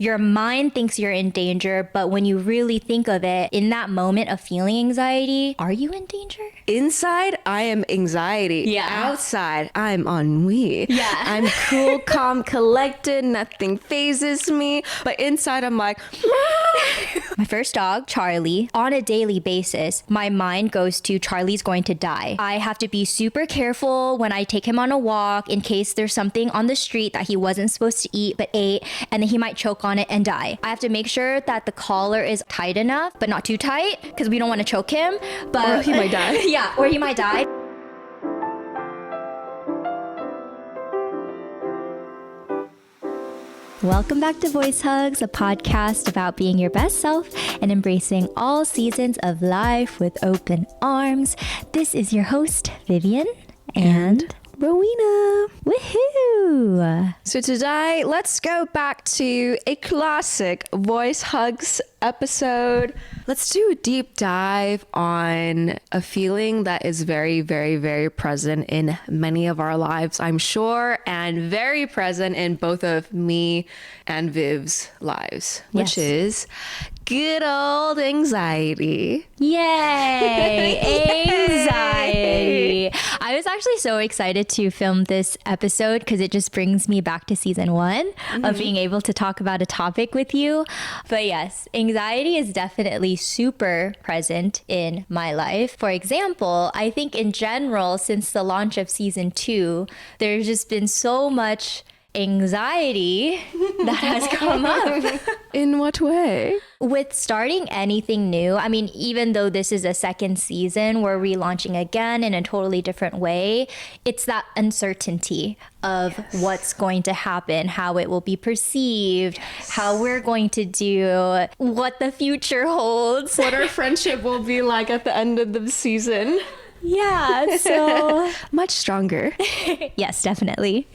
your mind thinks you're in danger, but when you really think of it, in that moment of feeling anxiety, are you in danger? Inside, I am anxiety. Yeah. Outside, I'm ennui. Yeah. I'm cool, calm, collected. Nothing phases me. But inside, I'm like, My first dog, Charlie, on a daily basis, my mind goes to Charlie's going to die. I have to be super careful when I take him on a walk in case there's something on the street that he wasn't supposed to eat but ate, and then he might choke on it and die. I have to make sure that the collar is tight enough, but not too tight, because we don't want to choke him. But or he might die. Yeah, or he might die. Welcome back to Voice Hugs, a podcast about being your best self and embracing all seasons of life with open arms. This is your host, Vivian and Rowena. Woohoo! So today, let's go back to a classic Voice Hugs episode. Let's do a deep dive on a feeling that is very, very, very present in many of our lives, I'm sure, and very present in both of me and Viv's lives, which is good old anxiety. Yay! Anxiety. I was actually so excited to film this episode because it just brings me back to season 1 of being able to talk about a topic with you. But yes, anxiety is definitely super present in my life. For example, I think in general, since the launch of season 2, there's just been so much anxiety that has come up. In what way? With starting anything new, I mean, even though this is a second season, we're relaunching again in a totally different way. It's that uncertainty of what's going to happen, how it will be perceived, how we're going to do, what the future holds. What our friendship will be like at the end of the season. Yeah, so much stronger. Yes, definitely.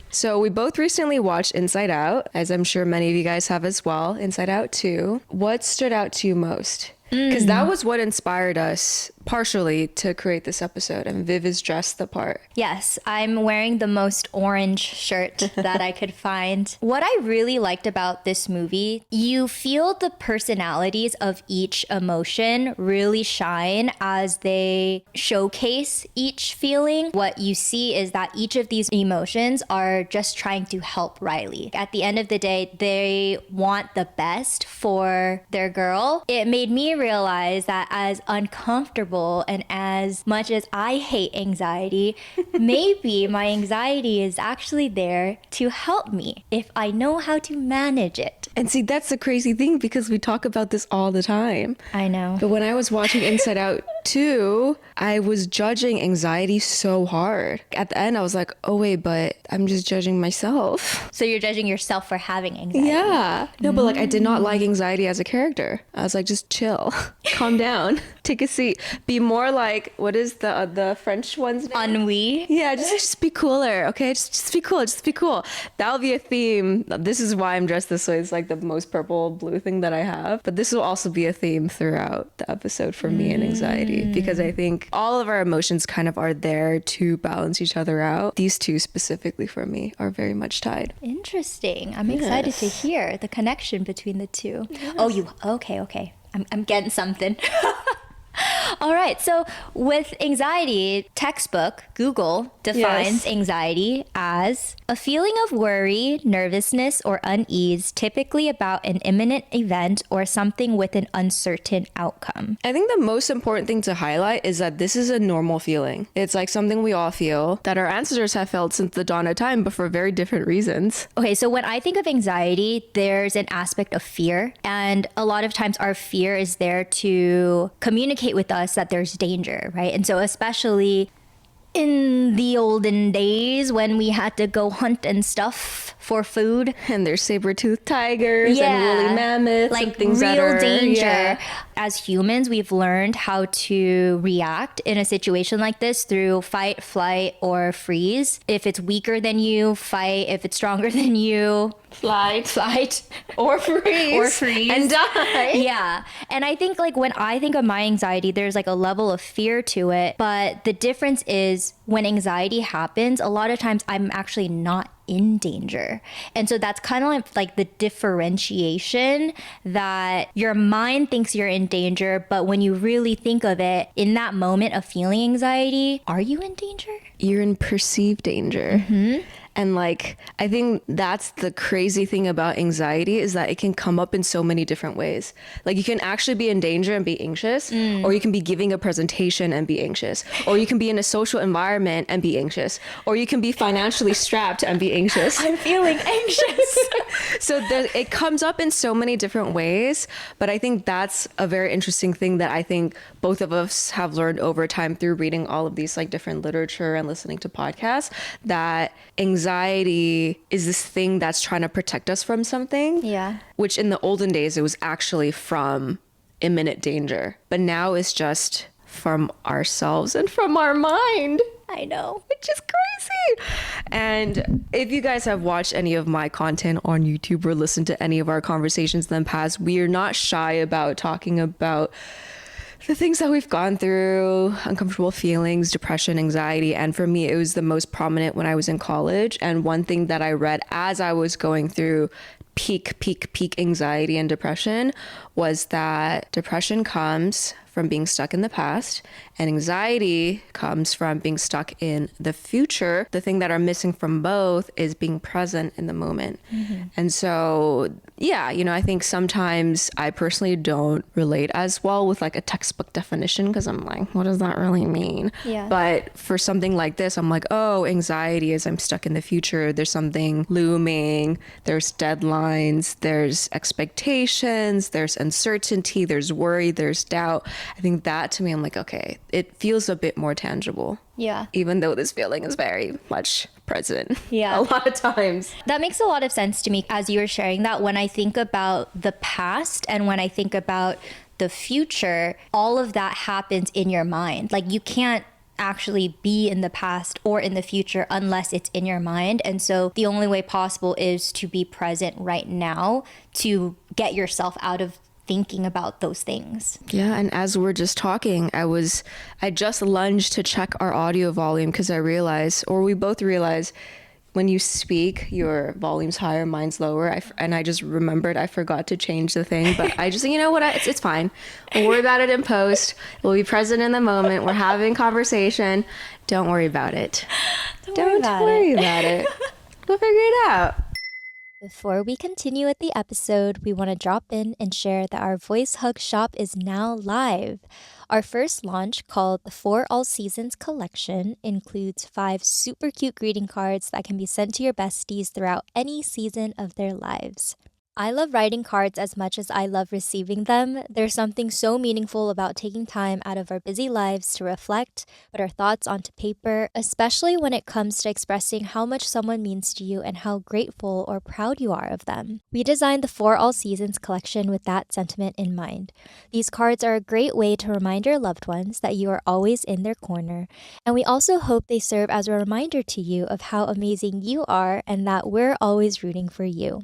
So we both recently watched Inside Out, as I'm sure many of you guys have as well. Inside Out 2. What stood out to you most? Because that was what inspired us partially to create this episode, and Viv is dressed the part. Yes, I'm wearing the most orange shirt that I could find. What I really liked about this movie, you feel the personalities of each emotion really shine as they showcase each feeling. What you see is that each of these emotions are just trying to help Riley. At the end of the day, they want the best for their girl. It made me realize that as uncomfortable and as much as I hate anxiety, maybe my anxiety is actually there to help me if I know how to manage it. And see, that's the crazy thing, because we talk about this all the time. I know. But when I was watching Inside Out 2, I was judging anxiety so hard. At the end, I was like, oh wait, but I'm just judging myself. So you're judging yourself for having anxiety? Yeah. No, but like I did not like anxiety as a character. I was like, just chill, calm down, take a seat, be more like, what is the French one's name? Ennui. Yeah, just be cooler, okay? Just be cool, just be cool. That'll be a theme. This is why I'm dressed this way. It's like the most purple blue thing that I have. But this will also be a theme throughout the episode for me and anxiety, because I think all of our emotions kind of are there to balance each other out. These two specifically for me are very much tied. Interesting. I'm excited to hear the connection between the two. Yes. Oh, okay. I'm getting something. All right. So with anxiety, textbook, Google defines anxiety as a feeling of worry, nervousness, or unease, typically about an imminent event or something with an uncertain outcome. I think the most important thing to highlight is that this is a normal feeling. It's like something we all feel, that our ancestors have felt since the dawn of time, but for very different reasons. Okay, so when I think of anxiety, there's an aspect of fear. And a lot of times our fear is there to communicate with us that there's danger, right? And so especially in the olden days when we had to go hunt and stuff for food. And there's saber-toothed tigers and woolly mammoths, like and things real that are danger. Yeah. As humans, we've learned how to react in a situation like this through fight, flight, or freeze. If it's weaker than you, fight. If it's stronger than you, flight, or freeze, and die. Yeah. And I think like when I think of my anxiety, there's like a level of fear to it. But the difference is when anxiety happens, a lot of times I'm actually not in danger. And so that's kind of like the differentiation, that your mind thinks you're in danger, but when you really think of it, in that moment of feeling anxiety, are you in danger? You're in perceived danger. And like, I think that's the crazy thing about anxiety, is that it can come up in so many different ways. Like, you can actually be in danger and be anxious, or you can be giving a presentation and be anxious, or you can be in a social environment and be anxious, or you can be financially strapped and be anxious. I'm feeling anxious. So it comes up in so many different ways. But I think that's a very interesting thing that I think both of us have learned over time through reading all of these like different literature and listening to podcasts, that anxiety is this thing that's trying to protect us from something. Yeah. Which in the olden days, it was actually from imminent danger. But now it's just from ourselves and from our mind. I know. Which is crazy. And if you guys have watched any of my content on YouTube or listened to any of our conversations in the past, we are not shy about talking about the things that we've gone through, uncomfortable feelings, depression, anxiety. And for me, it was the most prominent when I was in college. And one thing that I read as I was going through peak anxiety and depression was that depression comes from being stuck in the past, and anxiety comes from being stuck in the future. The thing that are missing from both is being present in the moment. And so, yeah, I think sometimes I personally don't relate as well with like a textbook definition, because I'm like, what does that really mean? Yeah. But for something like this, I'm like, oh, anxiety is I'm stuck in the future. There's something looming. There's deadlines. There's expectations. There's uncertainty. There's worry. There's doubt. I think that to me, I'm like, okay, it feels a bit more tangible. Yeah. Even though this feeling is very much present. Yeah. A lot of times. That makes a lot of sense to me as you were sharing that. When I think about the past and when I think about the future, all of that happens in your mind. Like, you can't actually be in the past or in the future unless it's in your mind. And so the only way possible is to be present right now to get yourself out of thinking about those things. Yeah, and as we're just talking, I just lunged to check our audio volume because I realized, or we both realized, when you speak, your volume's higher, mine's lower. And I just remembered I forgot to change the thing, but I just, you know what, it's fine. We'll worry about it in post. We'll be present in the moment. We're having conversation. Don't worry about it. Don't worry about it. We'll figure it out. Before we continue with the episode, we want to drop in and share that our Voice Hug shop is now live. Our first launch, called the For All Seasons collection, includes 5 super cute greeting cards that can be sent to your besties throughout any season of their lives. I love writing cards as much as I love receiving them. There's something so meaningful about taking time out of our busy lives to reflect, put our thoughts onto paper, especially when it comes to expressing how much someone means to you and how grateful or proud you are of them. We designed the For All Seasons collection with that sentiment in mind. These cards are a great way to remind your loved ones that you are always in their corner, and we also hope they serve as a reminder to you of how amazing you are and that we're always rooting for you.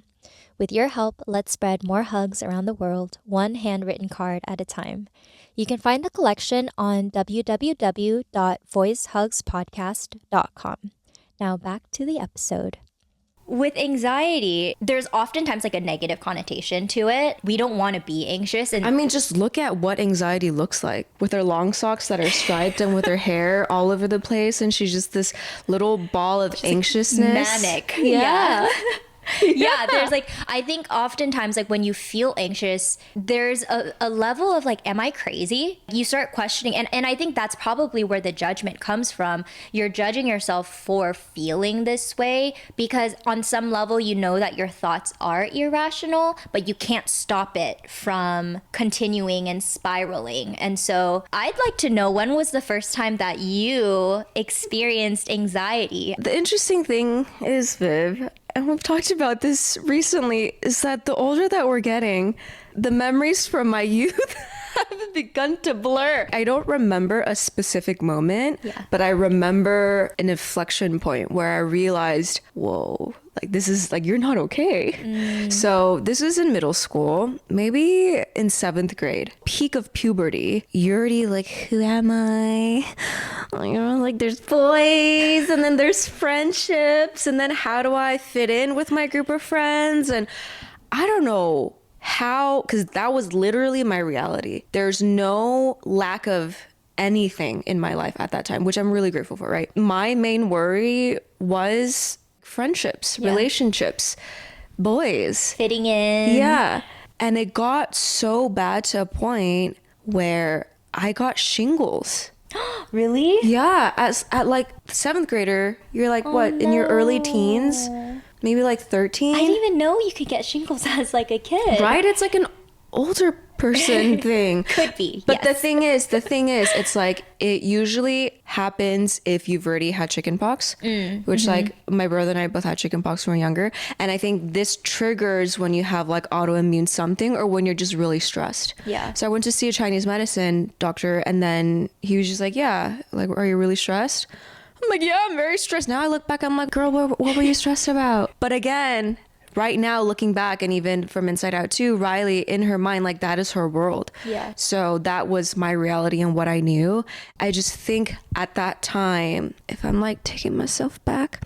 With your help, let's spread more hugs around the world, one handwritten card at a time. You can find the collection on www.voicehugspodcast.com. Now back to the episode. With anxiety, there's oftentimes like a negative connotation to it. We don't want to be anxious. And I mean, just look at what anxiety looks like with her long socks that are striped and with her hair all over the place. And she's just this little ball of anxiousness. Manic. Yeah. Yeah, there's like, I think oftentimes like when you feel anxious, there's a level of like, am I crazy? You start questioning. And I think that's probably where the judgment comes from. You're judging yourself for feeling this way because on some level, you know that your thoughts are irrational, but you can't stop it from continuing and spiraling. And so I'd like to know, when was the first time that you experienced anxiety? The interesting thing is, Viv, and we've talked about this recently, is that the older that we're getting, the memories from my youth have begun to blur. I don't remember a specific moment, Yeah. but I remember an inflection point where I realized, whoa, like this is like, you're not okay. So this was in middle school, maybe in 7th grade, peak of puberty. You're already like, who am I? You know, like there's boys and then there's friendships. And then how do I fit in with my group of friends? And I don't know how, because that was literally my reality. There's no lack of anything in my life at that time, which I'm really grateful for, right? My main worry was friendships, relationships, boys. Fitting in. Yeah. And it got so bad to a point where I got shingles. Really? Yeah. At like 7th grader, you're like, what, in your early teens? Maybe like 13? I didn't even know you could get shingles as like a kid. Right? It's like an older person thing. Could be. But yes. the thing is, it's like it usually happens if you've already had chickenpox, which like my brother and I both had chickenpox when we were younger. And I think this triggers when you have like autoimmune something or when you're just really stressed. Yeah. So I went to see a Chinese medicine doctor and then he was just like, yeah, like, are you really stressed? I'm like, yeah, I'm very stressed. Now I look back, I'm like, girl, what were you stressed about? But again, right now, looking back and even from Inside Out too, Riley, in her mind, like that is her world. Yeah. So that was my reality and what I knew. I just think at that time, if I'm like taking myself back,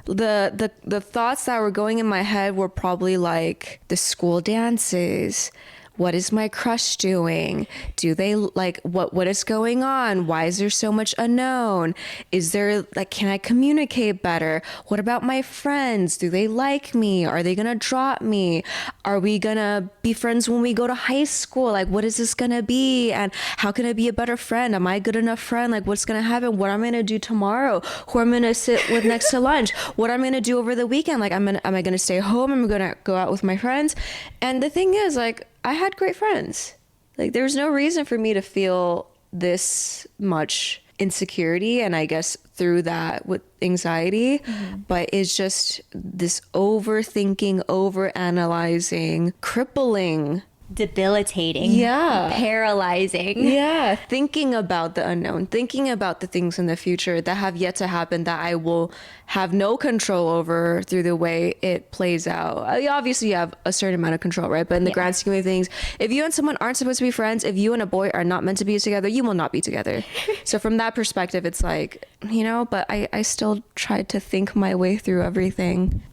the thoughts that were going in my head were probably like the school dances. What is my crush doing? Do they like what is going on? Why is there so much unknown? Is there like, can I communicate better? What about my friends? Do they like me? Are they gonna drop me? Are we gonna be friends when we go to high school? Like, what is this gonna be? And how can I be a better friend? Am I a good enough friend? Like, what's gonna happen? What I'm gonna do tomorrow? Who I'm gonna sit with next to lunch? What I'm gonna do over the weekend? Like, am I gonna stay home? Am I gonna go out with my friends? And the thing is, like, I had great friends. Like there was no reason for me to feel this much insecurity and I guess through that with anxiety, but it's just this overthinking, overanalyzing, crippling, Debilitating. Yeah. Paralyzing. yeah, thinking about the unknown, thinking about the things in the future that have yet to happen that I will have no control over through the way it plays out. Obviously you have a certain amount of control, right? But in the grand scheme of things, if you and someone aren't supposed to be friends, if you and a boy are not meant to be together, you will not be together. So from that perspective, it's like, you know, but I still tried to think my way through everything.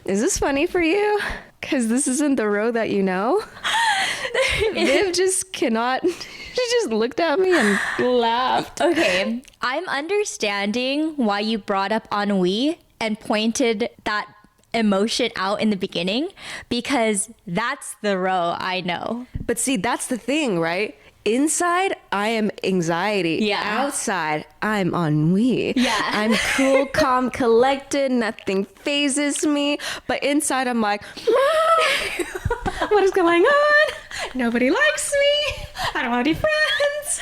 Is this funny for you? Because this isn't the road that you know. Viv just cannot. She just looked at me and laughed. Okay, I'm understanding why you brought up ennui and pointed that emotion out in the beginning, because that's the row I know. But see, that's the thing, right? Inside, I am anxiety. Yeah. Outside, I'm ennui. Yeah. I'm cool, calm, collected. Nothing phases me. But inside, I'm like, what is going on? Nobody likes me. I don't want to be friends.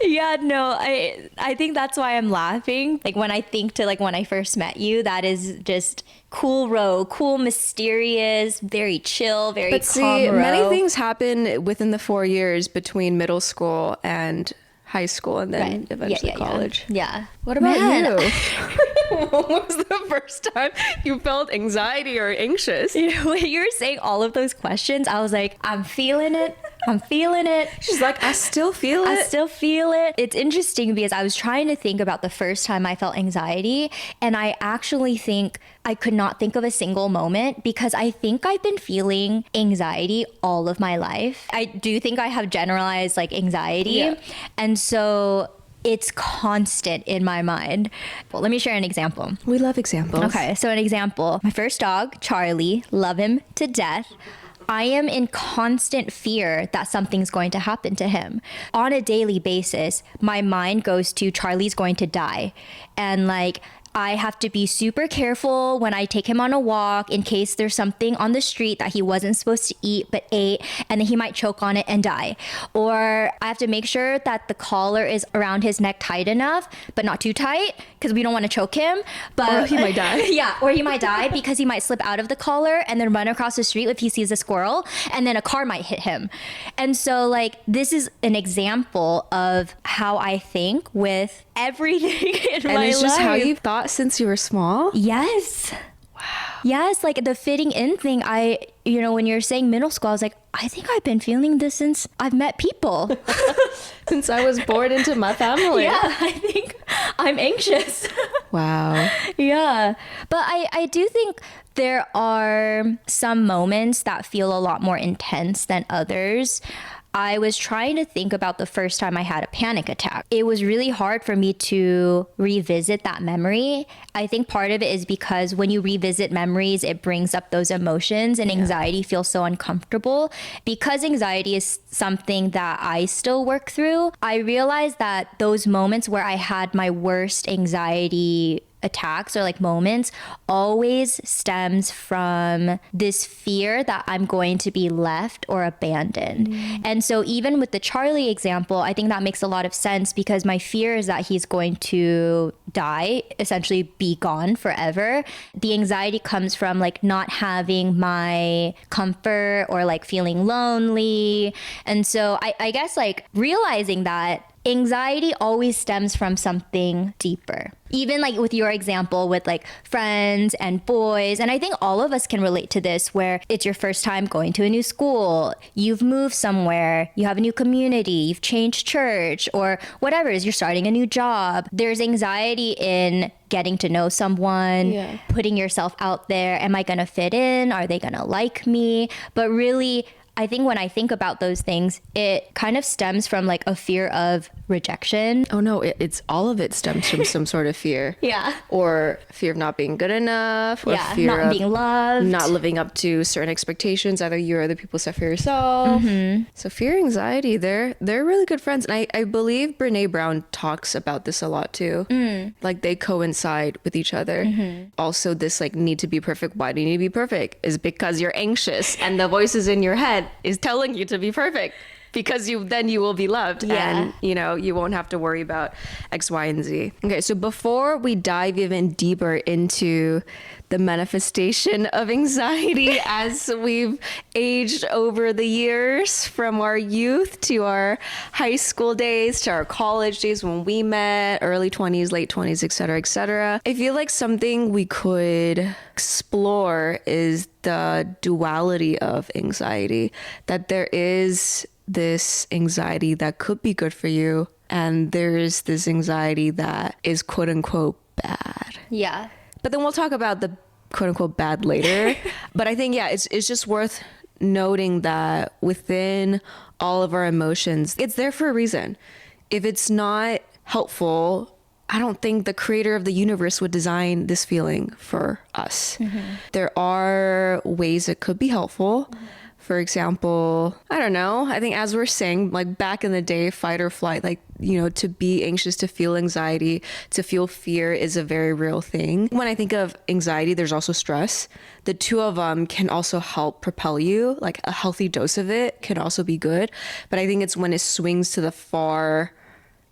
Yeah, no, I think that's why I'm laughing. Like when I think to like when I first met you, that is just cool row, cool, mysterious, very chill, very But calm see, row. many things happen within the 4 years between middle school and high school and then eventually college. Yeah. What about Man. you? When was the first time you felt anxiety or anxious? You know, when you were saying all of those questions, I was like, I'm feeling it. I'm feeling it. She's like, I still feel it. I still feel it. It's interesting because I was trying to think about the first time I felt anxiety, and I actually think I could not think of a single moment because I think I've been feeling anxiety all of my life. I do think I have generalized like anxiety. Yeah. And so it's constant in my mind. Well, let me share an example. We love examples. Okay, so an example. My first dog, Charlie, love him to death. I am in constant fear that something's going to happen to him. On a daily basis, my mind goes to Charlie's going to die. And like, I have to be super careful when I take him on a walk in case there's something on the street that he wasn't supposed to eat but ate, and then he might choke on it and die. Or I have to make sure that the collar is around his neck tight enough, but not too tight because we don't want to choke him. But Or he might die. Yeah, or he might die because he might slip out of the collar and then run across the street if he sees a squirrel, and then a car might hit him. And so like this is an example of how I think with everything in my life. And it's just how you've thought since you were small? Yes. Wow. Yes, like the fitting in thing, when you're saying middle school, I was like, I think I've been feeling this since I've met people. Since I was born into my family. Yeah, I think I'm anxious. Wow. Yeah. But I do think there are some moments that feel a lot more intense than others. I was trying to think about the first time I had a panic attack. It was really hard for me to revisit that memory. I think part of it is because when you revisit memories, it brings up those emotions, and anxiety feels so uncomfortable. Because anxiety is something that I still work through, I realized that those moments where I had my worst anxiety attacks or like moments always stems from this fear that I'm going to be left or abandoned. And so even with the Charlie example, I think that makes a lot of sense because my fear is that he's going to die, essentially be gone forever. The anxiety comes from like not having my comfort or like feeling lonely. And so I guess like realizing that anxiety always stems from something deeper. Even like with your example with like friends and boys. And I think all of us can relate to this where it's your first time going to a new school, you've moved somewhere, you have a new community, you've changed church or whatever it is, you're starting a new job. There's anxiety in getting to know someone, putting yourself out there. Am I going to fit in? Are they going to like me? But really, I think when I think about those things, it kind of stems from like a fear of rejection. Oh no, it's all of it stems from some sort of fear. Yeah. Or fear of not being good enough. Or fear not of being loved. not living up to certain expectations, either you or other people set for yourself. So fear, anxiety, they're really good friends. And I believe Brene Brown talks about this a lot too. Like they coincide with each other. Also this like need to be perfect. Why do you need to be perfect? Is because you're anxious and the voices in your head is telling you to be perfect because you will be loved and you won't have to worry about X, Y, and Z. Okay, so before we dive even deeper into the manifestation of anxiety as we've aged over the years from our youth to our high school days to our college days when we met, early 20s, late 20s, et cetera, I feel like something we could explore is the duality of anxiety, that there is this anxiety that could be good for you and there's this anxiety that is quote unquote bad. Yeah. But then we'll talk about the quote unquote bad later. But I think, it's just worth noting that within all of our emotions, it's there for a reason. If it's not helpful, I don't think the creator of the universe would design this feeling for us. There are ways it could be helpful. For example, I don't know, I think as we're saying, like back in the day, fight or flight, like, to be anxious, to feel anxiety, to feel fear is a very real thing. When I think of anxiety, there's also stress. The two of them can also help propel you, like a healthy dose of it can also be good. But I think it's when it swings to the far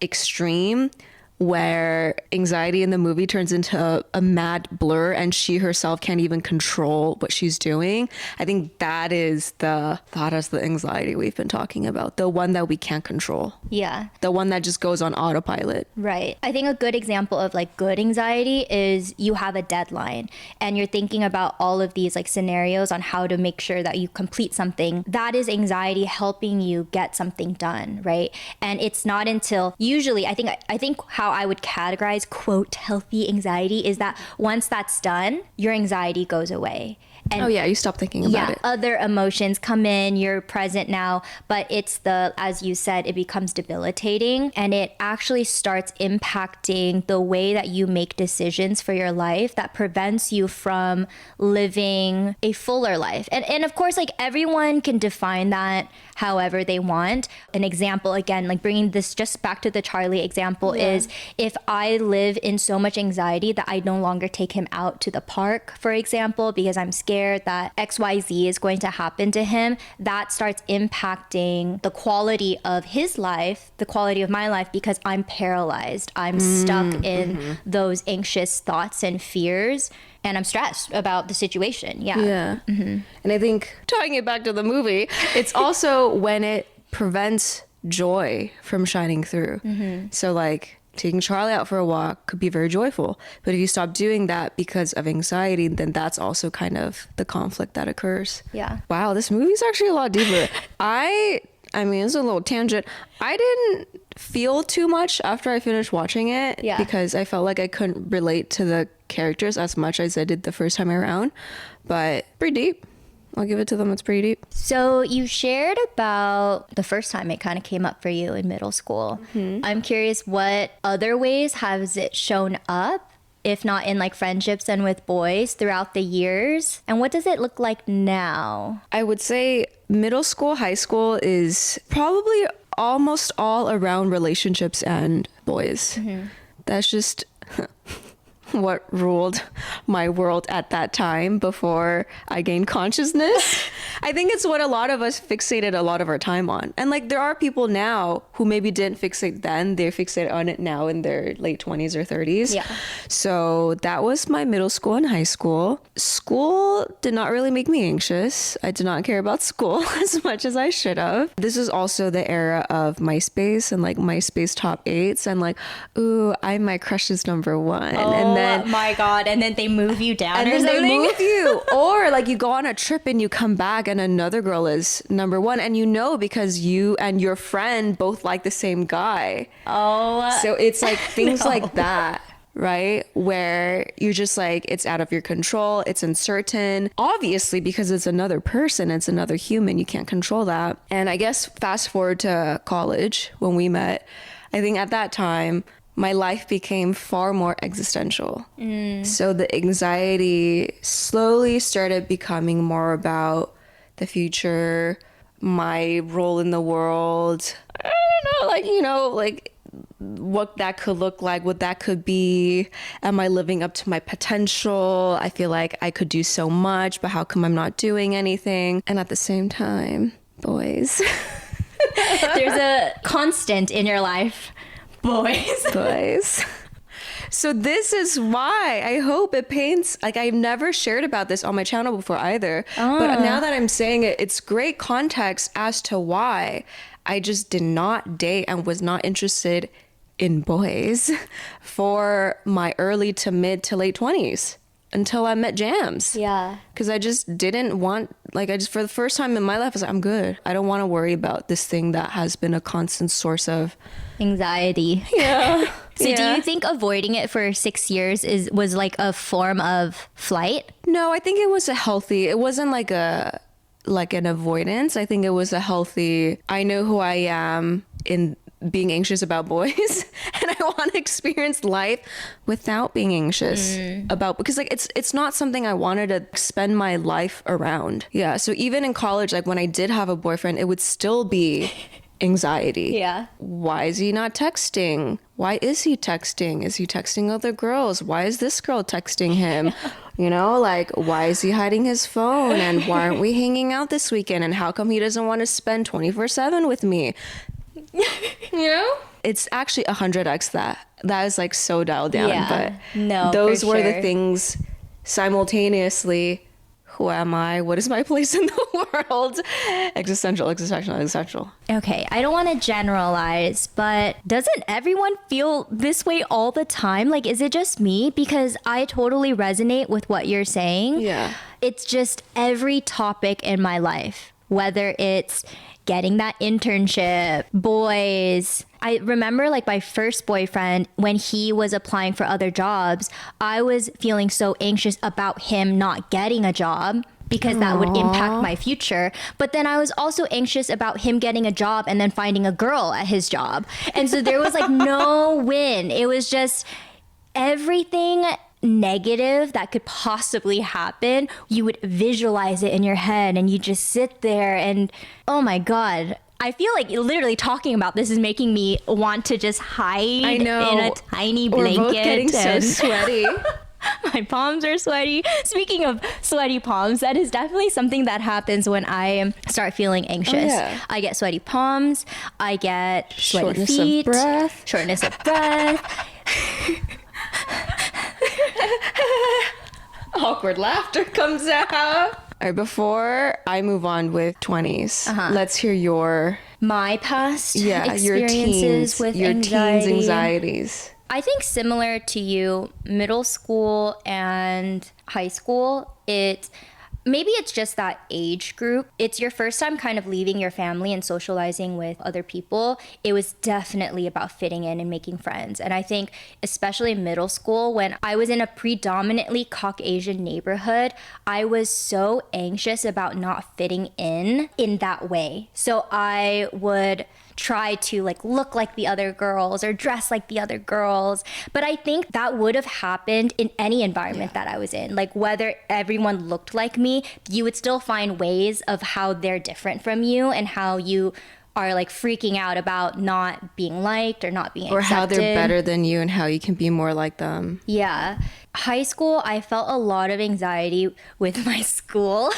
extreme where anxiety in the movie turns into a mad blur and she herself can't even control what she's doing. I think that is the anxiety we've been talking about, the one that we can't control. Yeah. The one that just goes on autopilot. Right. I think a good example of like good anxiety is you have a deadline and you're thinking about all of these like scenarios on how to make sure that you complete something. That is anxiety helping you get something done, right? And it's not until usually I think how I would categorize quote healthy anxiety is that once that's done, your anxiety goes away. And Oh yeah, you stop thinking about it. other emotions come in, you're present now, but it's as you said, it becomes debilitating, and it actually starts impacting the way that you make decisions for your life that prevents you from living a fuller life. And of course, like, everyone can define that however they want. An example, again, like bringing this just back to the Charlie example, is if I live in so much anxiety that I no longer take him out to the park, for example, because I'm scared that XYZ is going to happen to him, that starts impacting the quality of his life, the quality of my life, because I'm paralyzed. I'm stuck in those anxious thoughts and fears, and I'm stressed about the situation. Yeah. And I think, tying it back to the movie, it's also when it prevents joy from shining through. So like taking Charlie out for a walk could be very joyful, but if you stop doing that because of anxiety, then that's also kind of the conflict that occurs. Wow, this movie's actually a lot deeper. I mean, it's a little tangent. I didn't feel too much after I finished watching it because I felt like I couldn't relate to the characters as much as I did the first time around, but pretty deep. I'll give it to them. It's pretty deep. So you shared about the first time it kind of came up for you in middle school. I'm curious, what other ways has it shown up, if not in like friendships and with boys throughout the years? And what does it look like now? I would say middle school, high school is probably almost all around relationships and boys. That's just what ruled my world at that time before I gained consciousness. I think it's what a lot of us fixated a lot of our time on. And like, there are people now who maybe didn't fixate then, they're fixated on it now in their late 20s or 30s. So that was my middle school and high school. School did not really make me anxious. I did not care about school as much as I should have. This is also the era of MySpace and like MySpace top 8s and like, ooh, I'm my crush's number one. And then, my God, and then they move you down and or then something? they move you. Or like you go on a trip and you come back and another girl is number one, and you know, because you and your friend both like the same guy. So it's like things like that, right? Where you're just like, it's out of your control, it's uncertain. Obviously, because it's another person, it's another human, you can't control that. And I guess fast forward to college when we met, I think at that time, my life became far more existential. So the anxiety slowly started becoming more about the future, my role in the world. I don't know, like, you know, like what that could look like, what that could be. Am I living up to my potential? I feel like I could do so much, but how come I'm not doing anything? And at the same time, boys. There's a constant in your life. Boys. So this is why I hope it paints, like, I've never shared about this on my channel before either, but now that I'm saying it, it's great context as to why I just did not date and was not interested in boys for my early to mid to late 20s until I met Jams. Because I just didn't want, like, for the first time in my life, I was like, I'm good. I don't want to worry about this thing that has been a constant source of anxiety. So do you think avoiding it for 6 years was like a form of flight? No, I think it was it wasn't like an avoidance. I think it was a healthy, I know who I am in being anxious about boys and I want to experience life without being anxious about, because like it's not something I wanted to spend my life around. So even in college, like when I did have a boyfriend, it would still be anxiety. Why is he not texting? Why is he texting? Is he texting other girls? Why is this girl texting him? You know, like, why is he hiding his phone? And why aren't we hanging out this weekend? And how come he doesn't want to spend 24/7 with me? You know? It's actually 100x that. That is like so dialed down. But no, those were sure. the things simultaneously. Who am I? What is my place in the world? Existential. Okay, I don't want to generalize, but doesn't everyone feel this way all the time? Like, is it just me? Because I totally resonate with what you're saying. It's just every topic in my life, whether it's getting that internship, boys. I remember like my first boyfriend, when he was applying for other jobs, I was feeling so anxious about him not getting a job because that would impact my future. But then I was also anxious about him getting a job and then finding a girl at his job. And so there was like no win. It was just everything negative that could possibly happen. You would visualize it in your head and you just sit there and, oh my God. I feel like literally talking about this is making me want to just hide in a tiny blanket. We're both getting so sweaty. My palms are sweaty. Speaking of sweaty palms, that is definitely something that happens when I start feeling anxious. I get sweaty palms. I get sweaty feet. Shortness of breath. Awkward laughter comes out. All right, before I move on with 20s, let's hear my past experiences with your anxiety. teens' anxieties. I think similar to you, middle school and high school, maybe it's just that age group. It's your first time kind of leaving your family and socializing with other people. It was definitely about fitting in and making friends. And I think especially in middle school, when I was in a predominantly Caucasian neighborhood, I was so anxious about not fitting in that way. So I would try to like look like the other girls or dress like the other girls. But I think that would have happened in any environment that I was in. Like whether everyone looked like me, you would still find ways of how they're different from you and how you are like freaking out about not being liked or not being accepted. Or how they're better than you and how you can be more like them. Yeah. High school, I felt a lot of anxiety with my school.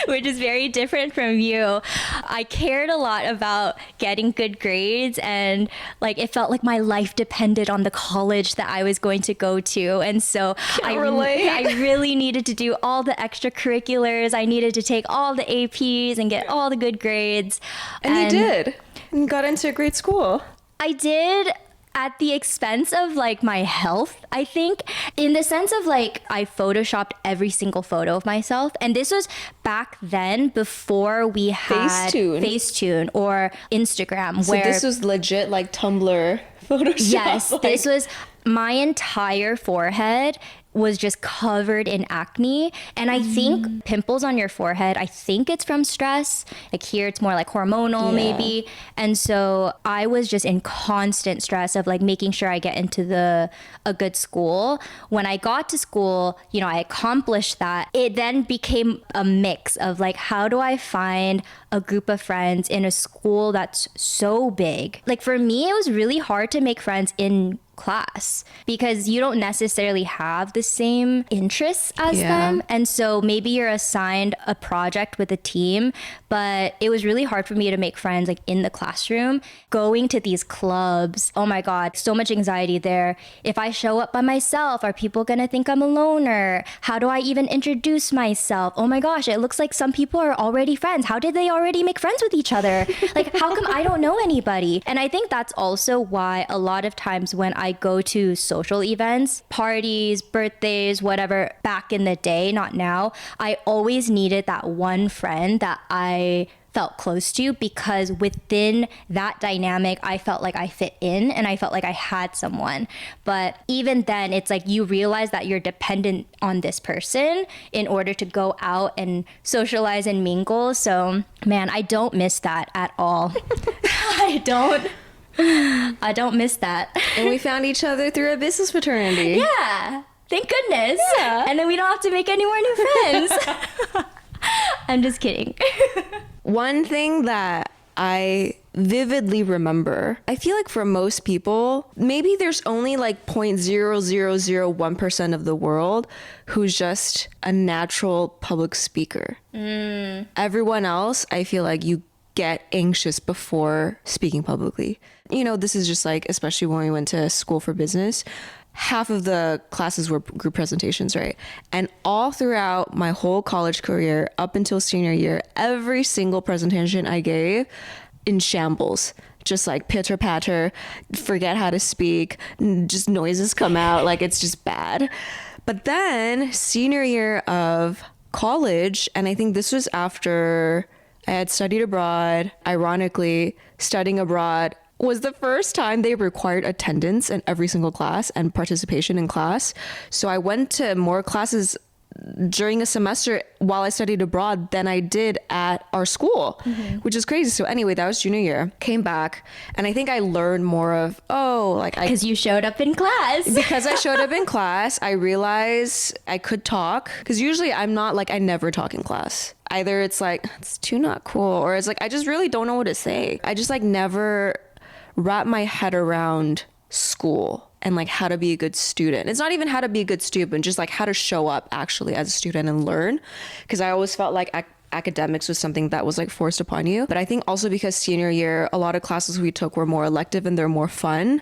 Which is very different from you. I cared a lot about getting good grades and like it felt like my life depended on the college that I was going to go to. And so I really needed to do all the extracurriculars. I needed to take all the APs and get all the good grades. And you did. And got into a great school. I did. At the expense of like my health, I think, in the sense of like I photoshopped every single photo of myself. And this was back then before we had Facetune or Instagram. So this was legit like Tumblr Photoshop. Yes, this was my entire forehead was just covered in acne. And I think pimples on your forehead, I think it's from stress. Like here it's more like hormonal maybe. And so I was just in constant stress of like making sure I get into a good school. When I got to school, you know, I accomplished that. It then became a mix of like, how do I find a group of friends in a school that's so big? Like for me, it was really hard to make friends in class because you don't necessarily have the same interests as them. And so maybe you're assigned a project with a team, but it was really hard for me to make friends like in the classroom. Going to these clubs, oh my God, so much anxiety there. If I show up by myself, are people gonna think I'm a loner? How do I even introduce myself? Oh my gosh, it looks like some people are already friends. How did they already make friends with each other? Like, how come I don't know anybody? And I think that's also why a lot of times when I go to social events, parties, birthdays, whatever, back in the day, not now, I always needed that one friend that I felt close to, because within that dynamic, I felt like I fit in and I felt like I had someone. But even then, it's like you realize that you're dependent on this person in order to go out and socialize and mingle. So, man, I don't miss that at all. I don't miss that. And we found each other through a business fraternity. Yeah. Thank goodness. Yeah. And then we don't have to make any more new friends. I'm just kidding. One thing that I vividly remember, I feel like for most people, maybe there's only like 0.0001% of the world who's just a natural public speaker. Everyone else, I feel like you get anxious before speaking publicly. You know, this is just like, especially when we went to school for business, half of the classes were group presentations, right? And all throughout my whole college career, up until senior year, every single presentation I gave in shambles, just like pitter patter, forget how to speak, just noises come out, like it's just bad. But then senior year of college, and I think this was after I had studied abroad. Ironically, studying abroad was the first time they required attendance in every single class and participation in class. So I went to more classes during a semester while I studied abroad than I did at our school, which is crazy. So anyway, that was junior year. Came back, and I think I learned more of, because you showed up in class. Because I showed up in class, I realized I could talk. Because usually I'm not like, I never talk in class. Either it's like, it's too not cool, or it's like, I just really don't know what to say. I just like never wrap my head around school and like how to be a good student. It's not even how to be a good student, just like how to show up actually as a student and learn. Because I always felt like academics was something that was like forced upon you. But I think also because senior year, a lot of classes we took were more elective and they're more fun.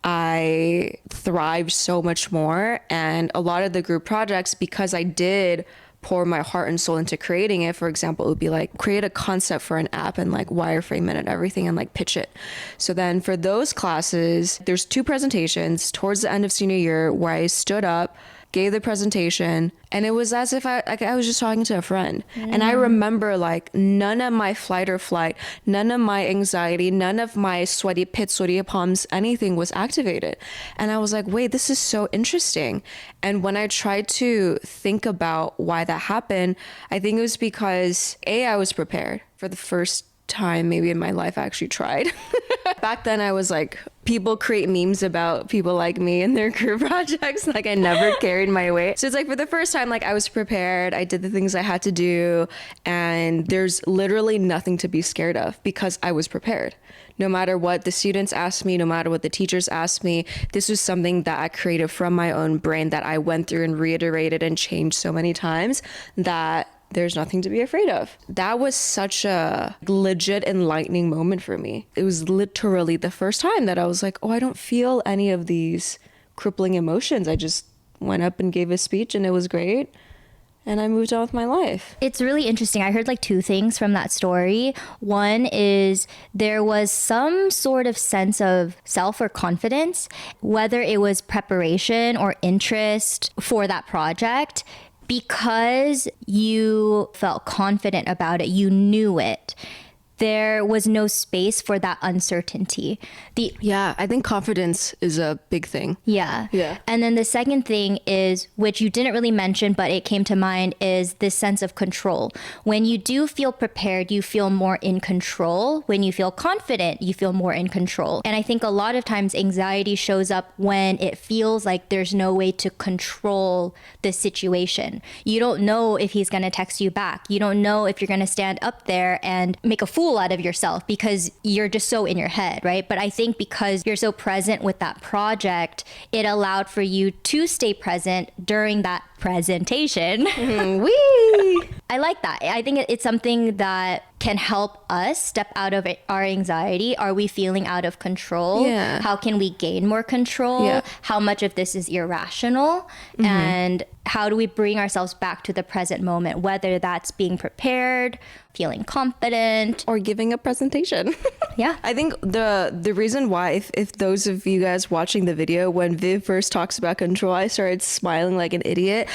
I thrived so much more. And a lot of the group projects, because I did pour my heart and soul into creating it. For example, it would be like create a concept for an app and like wireframe it and everything and like pitch it. So then for those classes, there's 2 presentations towards the end of senior year where I stood up, gave the presentation, and it was as if I was just talking to a friend. And I remember like none of my flight, none of my anxiety, none of my sweaty palms, anything was activated. And I was like, wait, this is so interesting. And when I tried to think about why that happened, I think it was because I was prepared for the first time maybe in my life I actually tried. Back then I was like, people create memes about people like me and their group projects. Like I never carried my weight. So it's like for the first time, like I was prepared. I did the things I had to do. And there's literally nothing to be scared of because I was prepared. No matter what the students asked me, no matter what the teachers asked me, this was something that I created from my own brain that I went through and reiterated and changed so many times that there's nothing to be afraid of. That was such a legit enlightening moment for me. It was literally the first time that I was like, oh, I don't feel any of these crippling emotions. I just went up and gave a speech and it was great. And I moved on with my life. It's really interesting. I heard like 2 things from that story. One is there was some sort of sense of self or confidence, whether it was preparation or interest for that project. Because you felt confident about it, you knew it, there was no space for that uncertainty. Yeah, I think confidence is a big thing. Yeah. And then the second thing is, which you didn't really mention, but it came to mind, is this sense of control. When you do feel prepared, you feel more in control. When you feel confident, you feel more in control. And I think a lot of times anxiety shows up when it feels like there's no way to control the situation. You don't know if he's going to text you back. You don't know if you're going to stand up there and make a fool out of yourself because you're just so in your head, right? But I think because you're so present with that project, it allowed for you to stay present during that presentation. Wee! I like that. I think it's something that can help us step out of our anxiety. Are we feeling out of control? Yeah. How can we gain more control? Yeah. How much of this is irrational? And how do we bring ourselves back to the present moment, whether that's being prepared, feeling confident, or giving a presentation. Yeah. I think the reason why, if those of you guys watching the video, when Viv first talks about control, I started smiling like an idiot.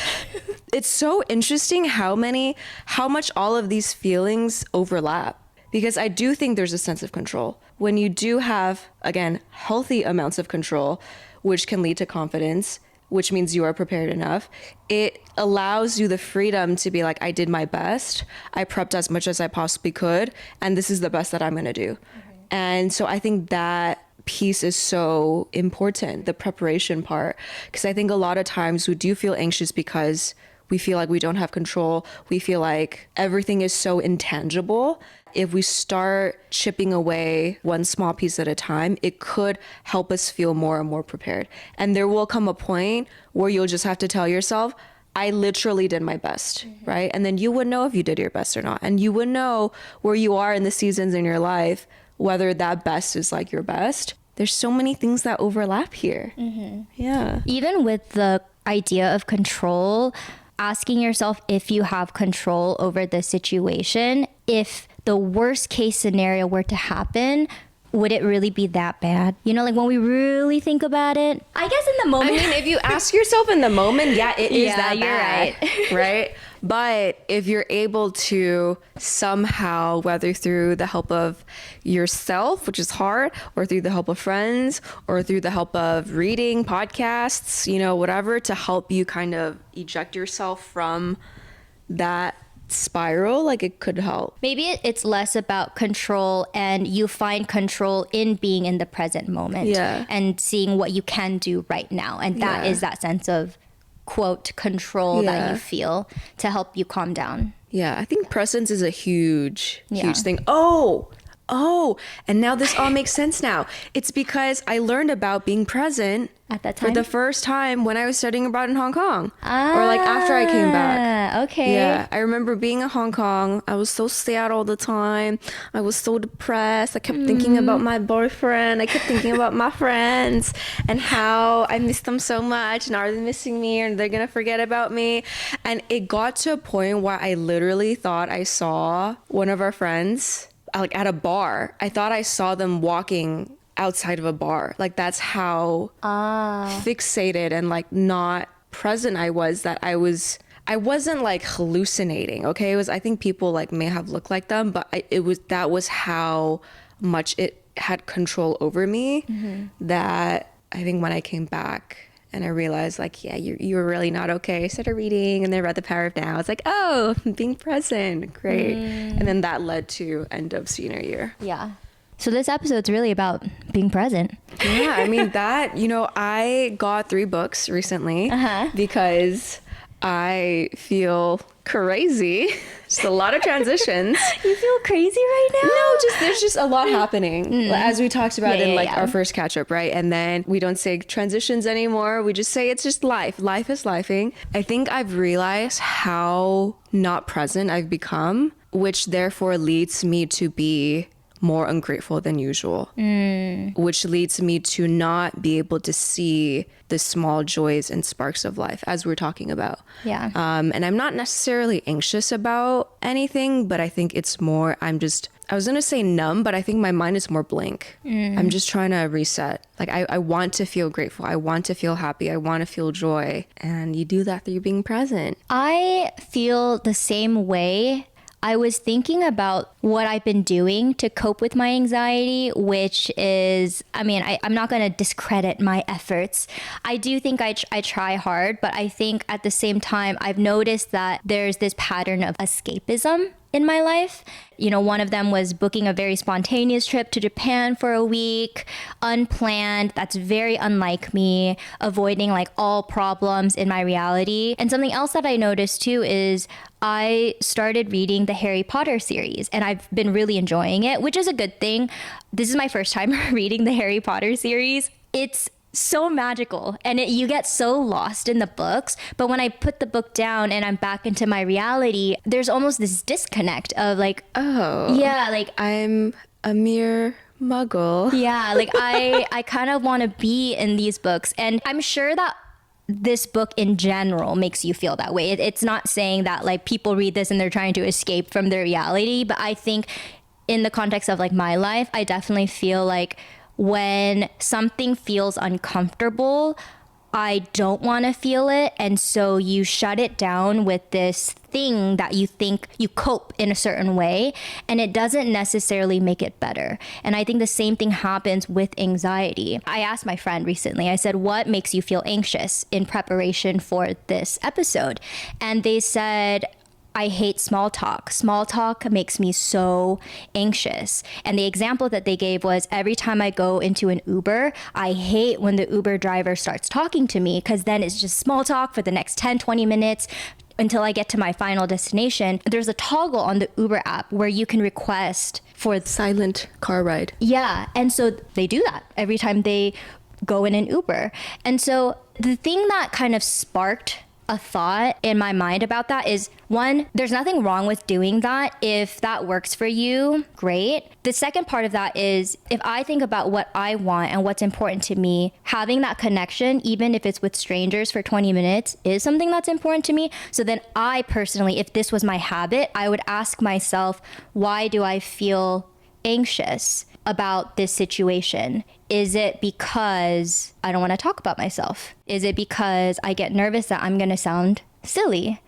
It's so interesting how much all of these feelings overlap. Because I do think there's a sense of control. When you do have, again, healthy amounts of control, which can lead to confidence, which means you are prepared enough, it allows you the freedom to be like, I did my best. I prepped as much as I possibly could. And this is the best that I'm going to do. And so I think that piece is so important, the preparation part. Because I think a lot of times we do feel anxious because we feel like we don't have control. We feel like everything is so intangible. If we start chipping away one small piece at a time, it could help us feel more and more prepared. And there will come a point where you'll just have to tell yourself, I literally did my best, right? And then you would know if you did your best or not. And you would know where you are in the seasons in your life, whether that best is like your best. There's so many things that overlap here. Yeah. Even with the idea of control, asking yourself if you have control over the situation, if the worst case scenario were to happen, would it really be that bad? You know, like when we really think about it, I guess in the moment. I mean, if you ask yourself in the moment, yeah, it is that you're bad, right? But if you're able to somehow, whether through the help of yourself, which is hard, or through the help of friends, or through the help of reading podcasts, you know, whatever, to help you kind of eject yourself from that spiral, like it could help. Maybe it's less about control and you find control in being in the present moment and seeing what you can do right now. And that is that sense of, quote, control that you feel to help you calm down. Yeah, I think presence is a huge thing. Oh, and now this all makes sense now. It's because I learned about being present at that time for the first time when I was studying abroad in Hong Kong. Or like after I came back. Okay. Yeah, I remember being in Hong Kong. I was so sad all the time. I was so depressed. I kept thinking about my boyfriend. I kept thinking about my friends and how I missed them so much. And are they missing me and they're going to forget about me? And it got to a point where I literally thought I saw one of our friends like at a bar. I thought I saw them walking outside of a bar. Like that's how fixated and like not present I was, that I wasn't like hallucinating. Okay. It was, I think people like may have looked like them, but that was how much it had control over me, that I think when I came back and I realized like, yeah, you were really not okay. I started reading and then read The Power of Now. It's like, oh, being present. Great. And then that led to end of senior year. Yeah. So this episode's really about being present. Yeah. I mean that, you know, I got 3 books recently because I feel crazy. Just a lot of transitions. You feel crazy right now? No, there's just a lot happening, as we talked about in our first catch up, right? And then we don't say transitions anymore. We just say it's just life. Life is lifing. I think I've realized how not present I've become, which therefore leads me to be more ungrateful than usual, which leads me to not be able to see the small joys and sparks of life, as we're talking about. Yeah. And I'm not necessarily anxious about anything, but I think it's more, I was going to say numb, but I think my mind is more blank. I'm just trying to reset. Like I want to feel grateful. I want to feel happy. I want to feel joy. And you do that through being present. I feel the same way. I was thinking about what I've been doing to cope with my anxiety, which is, I mean, I'm not going to discredit my efforts. I do think I try hard, but I think at the same time, I've noticed that there's this pattern of escapism in my life. You know, one of them was booking a very spontaneous trip to Japan for a week, unplanned. That's very unlike me, avoiding like all problems in my reality. And something else that I noticed too is I started reading the Harry Potter series and I've been really enjoying it, which is a good thing. This is my first time reading the Harry Potter series. It's so magical and you get so lost in the books, but when I put the book down and I'm back into my reality, there's almost this disconnect of like, oh yeah, like I'm a mere muggle. Yeah, like I kind of want to be in these books, and I'm sure that this book in general makes you feel that way. It's not saying that like people read this and they're trying to escape from their reality, but I think in the context of like my life, I definitely feel like when something feels uncomfortable, I don't want to feel it. And so you shut it down with this thing that you think you cope in a certain way, and it doesn't necessarily make it better. And I think the same thing happens with anxiety. I asked my friend recently, I said, what makes you feel anxious in preparation for this episode? And they said, I hate small talk. Small talk makes me so anxious. And the example that they gave was every time I go into an Uber, I hate when the Uber driver starts talking to me because then it's just small talk for the next 10, 20 minutes until I get to my final destination. There's a toggle on the Uber app where you can request for silent car ride. Yeah. And so they do that every time they go in an Uber. And so the thing that kind of sparked a thought in my mind about that is, one, there's nothing wrong with doing that. If that works for you, great. The second part of that is, if I think about what I want and what's important to me, having that connection, even if it's with strangers for 20 minutes, is something that's important to me. So then I personally, if this was my habit, I would ask myself, why do I feel anxious about this situation? Is it because I don't want to talk about myself? Is it because I get nervous that I'm going to sound silly?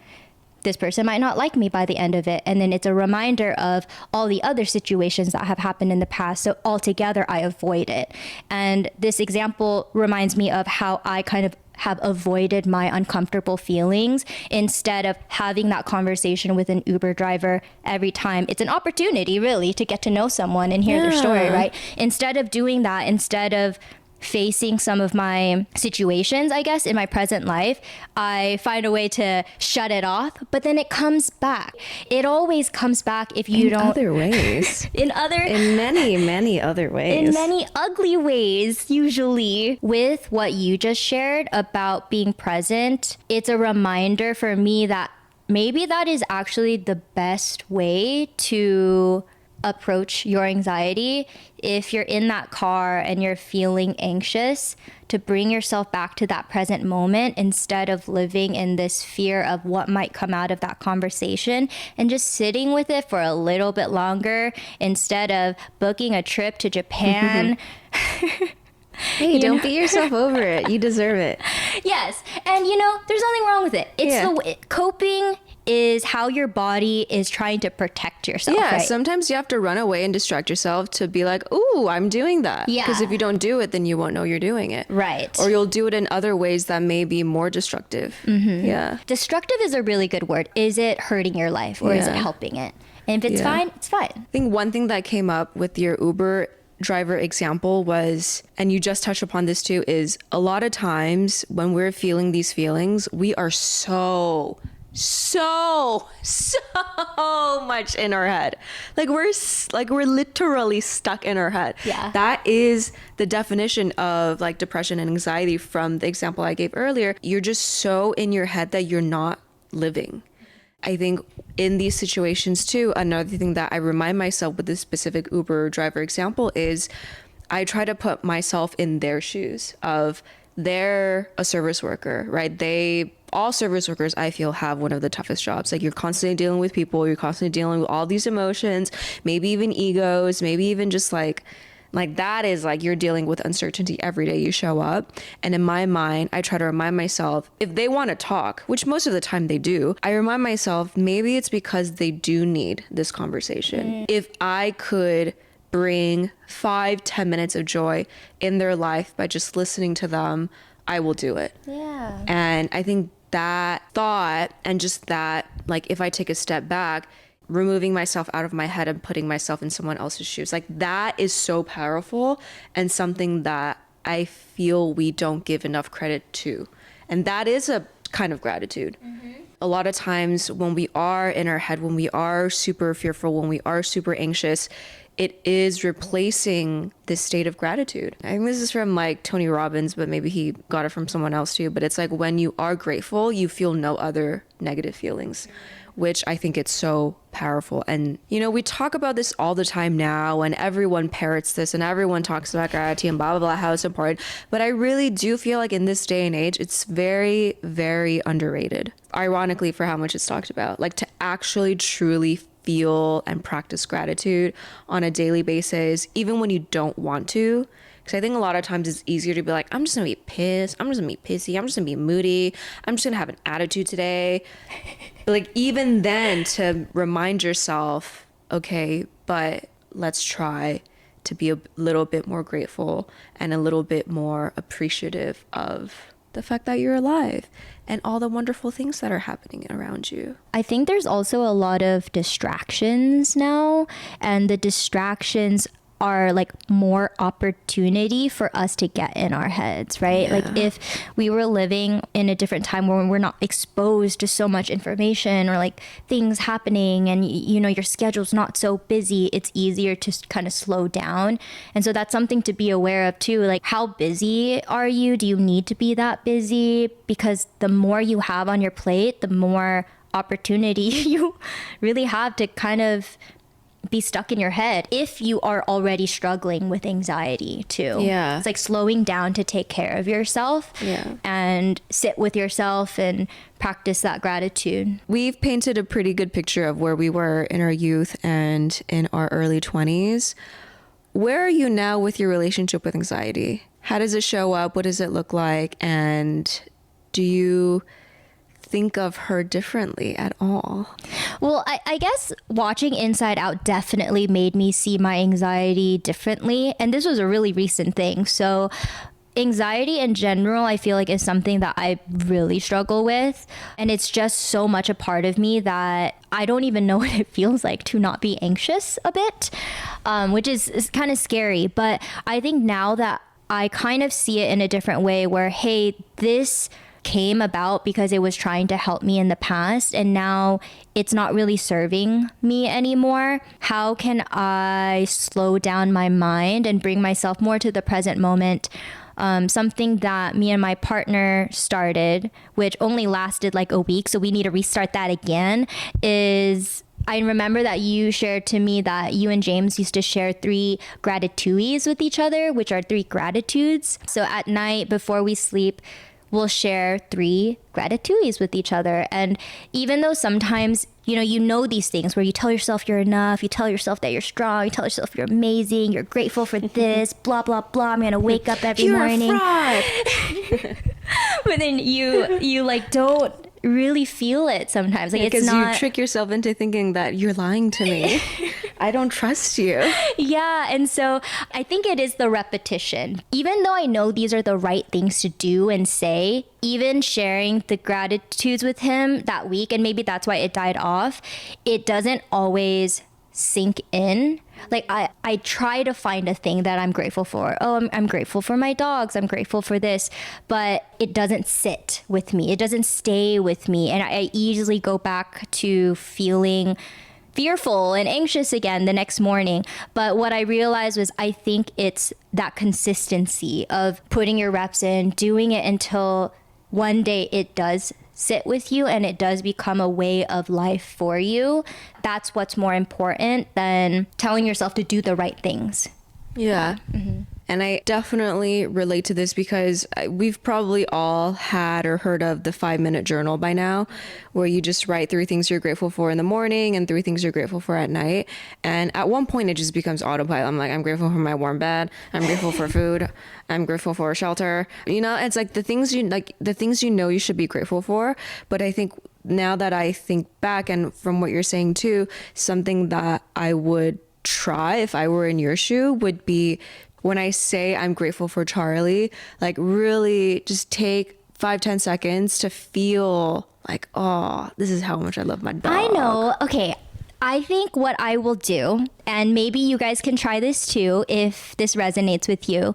this person might not like me by the end of it. And then it's a reminder of all the other situations that have happened in the past. So altogether, I avoid it. And this example reminds me of how I kind of have avoided my uncomfortable feelings instead of having that conversation with an Uber driver every time. It's an opportunity, really, to get to know someone and hear their story, right? Instead of doing that, instead of facing some of my situations, I guess, in my present life, I find a way to shut it off, but then it comes back. It always comes back if you don't. In other ways. In many, many other ways. In many ugly ways, usually. With what you just shared about being present, it's a reminder for me that maybe that is actually the best way to approach your anxiety. If you're in that car and you're feeling anxious, to bring yourself back to that present moment instead of living in this fear of what might come out of that conversation, and just sitting with it for a little bit longer instead of booking a trip to Japan. Hey, don't beat yourself over it. You deserve it. Yes. And there's nothing wrong with it. It's coping is how your body is trying to protect yourself. Yeah, right? Sometimes you have to run away and distract yourself to be like, ooh, I'm doing that. Yeah. Because if you don't do it, then you won't know you're doing it. Right. Or you'll do it in other ways that may be more destructive. Yeah. Destructive is a really good word. Is it hurting your life or is it helping it? And if it's fine, it's fine. I think one thing that came up with your Uber driver example was, and you just touched upon this too, is a lot of times when we're feeling these feelings, we are so much in our head. Like we're literally stuck in our head. Yeah. That is the definition of like depression and anxiety from the example I gave earlier. You're just so in your head that you're not living. I think in these situations too, another thing that I remind myself with this specific Uber driver example is I try to put myself in their shoes of they're a service worker, right? All service workers, I feel, have one of the toughest jobs. Like you're constantly dealing with people, you're constantly dealing with all these emotions, maybe even egos, maybe even just like that is like you're dealing with uncertainty every day you show up. And in my mind, I try to remind myself, if they want to talk, which most of the time they do, I remind myself, maybe it's because they do need this conversation. If I could bring 5-10 minutes of joy in their life by just listening to them, I will do it. Yeah. And I think that thought and just that, like, if I take a step back, removing myself out of my head and putting myself in someone else's shoes, like that is so powerful and something that I feel we don't give enough credit to. And that is a kind of gratitude. A lot of times when we are in our head, when we are super fearful, when we are super anxious, it is replacing this state of gratitude. I think this is from like Tony Robbins, but maybe he got it from someone else too. But it's like when you are grateful, you feel no other negative feelings, which I think it's so powerful. And, we talk about this all the time now and everyone parrots this and everyone talks about gratitude and blah, blah, blah, how it's important. But I really do feel like in this day and age, it's very, very underrated, ironically, for how much it's talked about. Like to actually truly feel and practice gratitude on a daily basis, even when you don't want to. Because I think a lot of times it's easier to be like, I'm just going to be pissed. I'm just going to be pissy. I'm just going to be moody. I'm just going to have an attitude today. But like even then to remind yourself, okay, but let's try to be a little bit more grateful and a little bit more appreciative of the fact that you're alive and all the wonderful things that are happening around you. I think there's also a lot of distractions now, and the distractions are like more opportunity for us to get in our heads, right? Yeah. Like if we were living in a different time where we're not exposed to so much information or like things happening and your schedule's not so busy, it's easier to kind of slow down. And so that's something to be aware of too. Like how busy are you? Do you need to be that busy? Because the more you have on your plate, the more opportunity you really have to kind of be stuck in your head if you are already struggling with anxiety too. Yeah. It's like slowing down to take care of yourself and sit with yourself and practice that gratitude. We've painted a pretty good picture of where we were in our youth and in our early 20s. Where are you now with your relationship with anxiety? How does it show up? What does it look like? And do you think of her differently at all. Well, I guess watching Inside Out definitely made me see my anxiety differently. And this was a really recent thing. So anxiety in general, I feel like is something that I really struggle with. And it's just so much a part of me that I don't even know what it feels like to not be anxious a bit, which is kind of scary. But I think now that I kind of see it in a different way where, hey, this came about because it was trying to help me in the past and now it's not really serving me anymore. How can I slow down my mind and bring myself more to the present moment? Something that me and my partner started, which only lasted like a week, so we need to restart that again, is I remember that you shared to me that you and James used to share 3 gratitudes with each other, which are 3 gratitudes. So at night before we sleep, we'll share 3 gratitudes with each other. And even though sometimes, you know these things where you tell yourself you're enough, you tell yourself that you're strong, you tell yourself you're amazing, you're grateful for this, blah, blah, blah. I'm going to wake up every morning. You're a fraud. But then you like don't really feel it sometimes. Like it's not. Because you trick yourself into thinking that you're lying to me. I don't trust you. Yeah. And so I think it is the repetition. Even though I know these are the right things to do and say, even sharing the gratitudes with him that week, and maybe that's why it died off, it doesn't always sink in. Like I try to find a thing that I'm grateful for. Oh, I'm grateful for my dogs. I'm grateful for this, but it doesn't sit with me. It doesn't stay with me. And I easily go back to feeling fearful and anxious again the next morning. But what I realized was I think it's that consistency of putting your reps in, doing it until one day it does sit with you and it does become a way of life for you. That's what's more important than telling yourself to do the right things. Yeah. Mm-hmm. And I definitely relate to this because we've probably all had or heard of the 5-minute journal by now, where you just write 3 things you're grateful for in the morning and 3 things you're grateful for at night. And at one point it just becomes autopilot. I'm like, I'm grateful for my warm bed. I'm grateful for food. I'm grateful for shelter. It's like the things you should be grateful for. But I think now that I think back, and from what you're saying too, something that I would try if I were in your shoe would be, when I say I'm grateful for Charlie, like really just take 5-10 seconds to feel like, oh, this is how much I love my dog. I know. Okay. I think what I will do, and maybe you guys can try this too if this resonates with you,